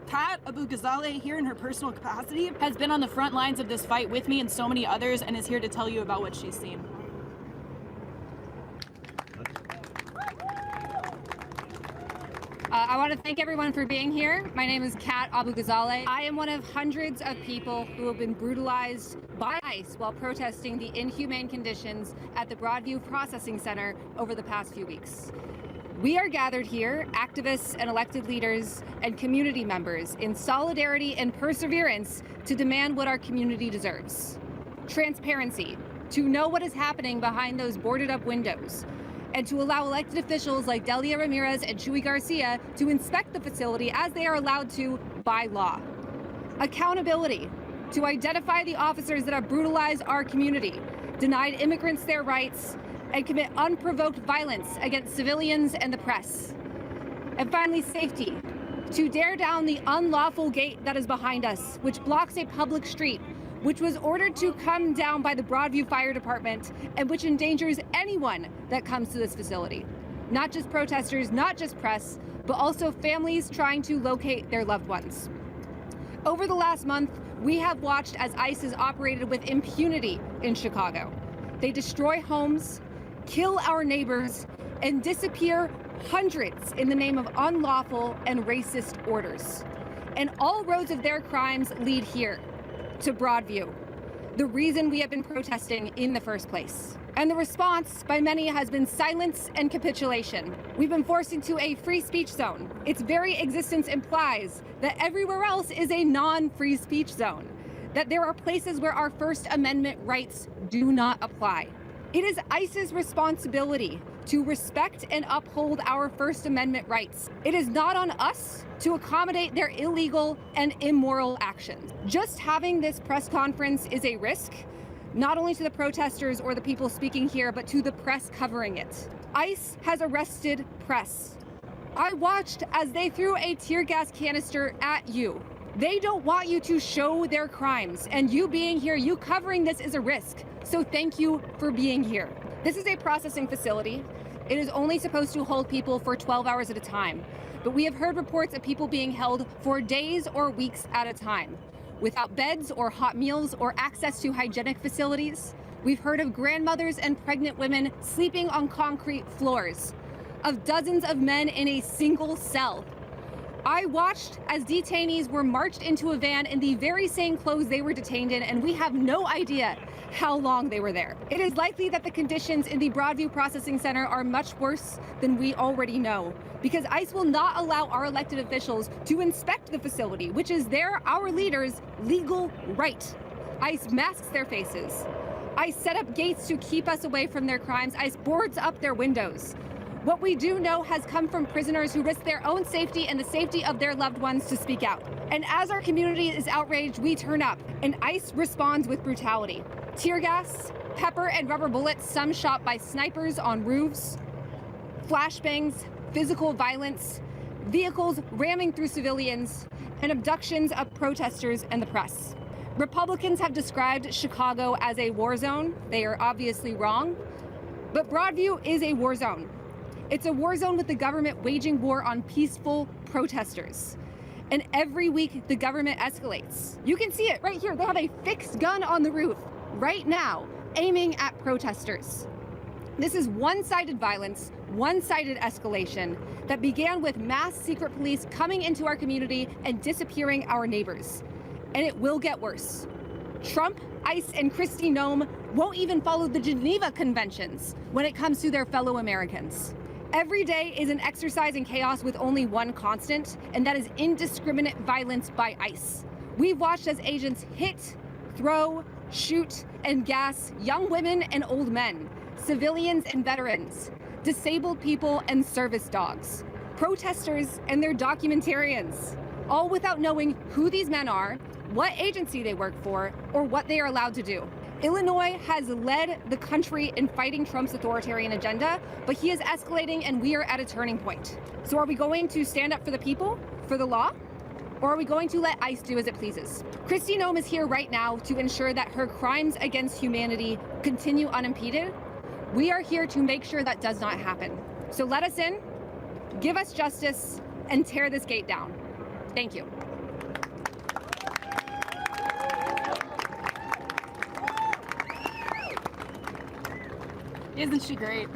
Kat Abughazaleh, here in her personal capacity, has been on the front lines of this fight with me and so many others and is here to tell you about what she's seen. I want to thank everyone for being here. My name is Kat Abughazaleh. I am one of hundreds of people who have been brutalized by ICE while protesting the inhumane conditions at the Broadview Processing Center over the past few weeks. We are gathered here, activists and elected leaders and community members, in solidarity and perseverance to demand what our community deserves. Transparency, to know what is happening behind those boarded up windows, and to allow elected officials like Delia Ramirez and Chuy Garcia to inspect the facility as they are allowed to by law. Accountability, to identify the officers that have brutalized our community, denied immigrants their rights, and commit unprovoked violence against civilians and the press. And finally, safety, to tear down the unlawful gate that is behind us, which blocks a public street, which was ordered to come down by the Broadview Fire Department and which endangers anyone that comes to this facility. Not just protesters, not just press, but also families trying to locate their loved ones. Over the last month, we have watched as ICE has operated with impunity in Chicago. They destroy homes, kill our neighbors, and disappear hundreds in the name of unlawful and racist orders. And all roads of their crimes lead here, to Broadview, the reason we have been protesting in the first place. And the response by many has been silence and capitulation. We've been forced into a free speech zone. Its very existence implies that everywhere else is a non-free speech zone, that there are places where our First Amendment rights do not apply. It is ICE's responsibility to respect and uphold our First Amendment rights. It is not on us to accommodate their illegal and immoral actions. Just having this press conference is a risk, not only to the protesters or the people speaking here, but to the press covering it. ICE has arrested press. I watched as they threw a tear gas canister at you. They don't want you to show their crimes, and you being here, you covering this is a risk. So thank you for being here. This is a processing facility. It is only supposed to hold people for 12 hours at a time. But we have heard reports of people being held for days or weeks at a time, without beds or hot meals or access to hygienic facilities. We've heard of grandmothers and pregnant women sleeping on concrete floors, of dozens of men in a single cell. I watched as detainees were marched into a van in the very same clothes they were detained in, and we have no idea how long they were there. It is likely that the conditions in the Broadview Processing Center are much worse than we already know, because ICE will not allow our elected officials to inspect the facility, which is our leaders' legal right. ICE masks their faces. ICE set up gates to keep us away from their crimes. ICE boards up their windows. What we do know has come from prisoners who risk their own safety and the safety of their loved ones to speak out. And as our community is outraged, we turn up, and ICE responds with brutality. Tear gas, pepper and rubber bullets, some shot by snipers on roofs, flashbangs, physical violence, vehicles ramming through civilians, and abductions of protesters and the press. Republicans have described Chicago as a war zone. They are obviously wrong, but Broadview is a war zone. It's a war zone with the government waging war on peaceful protesters. And every week, the government escalates. You can see it right here. They have a fixed gun on the roof right now, aiming at protesters. This is one-sided violence, one-sided escalation that began with mass secret police coming into our community and disappearing our neighbors. And it will get worse. Trump, ICE, and Kristi Noem won't even follow the Geneva Conventions when it comes to their fellow Americans. Every day is an exercise in chaos with only one constant, and that is indiscriminate violence by ICE. We've watched as agents hit, throw, shoot, and gas young women and old men, civilians and veterans, disabled people and service dogs, protesters and their documentarians, all without knowing who these men are, what agency they work for, or what they are allowed to do. Illinois has led the country in fighting Trump's authoritarian agenda, but he is escalating and we are at a turning point. So are we going to stand up for the people, for the law, or are we going to let ICE do as it pleases? Kristi Noem is here right now to ensure that her crimes against humanity continue unimpeded. We are here to make sure that does not happen. So let us in, give us justice, and tear this gate down. Thank you. Isn't she great?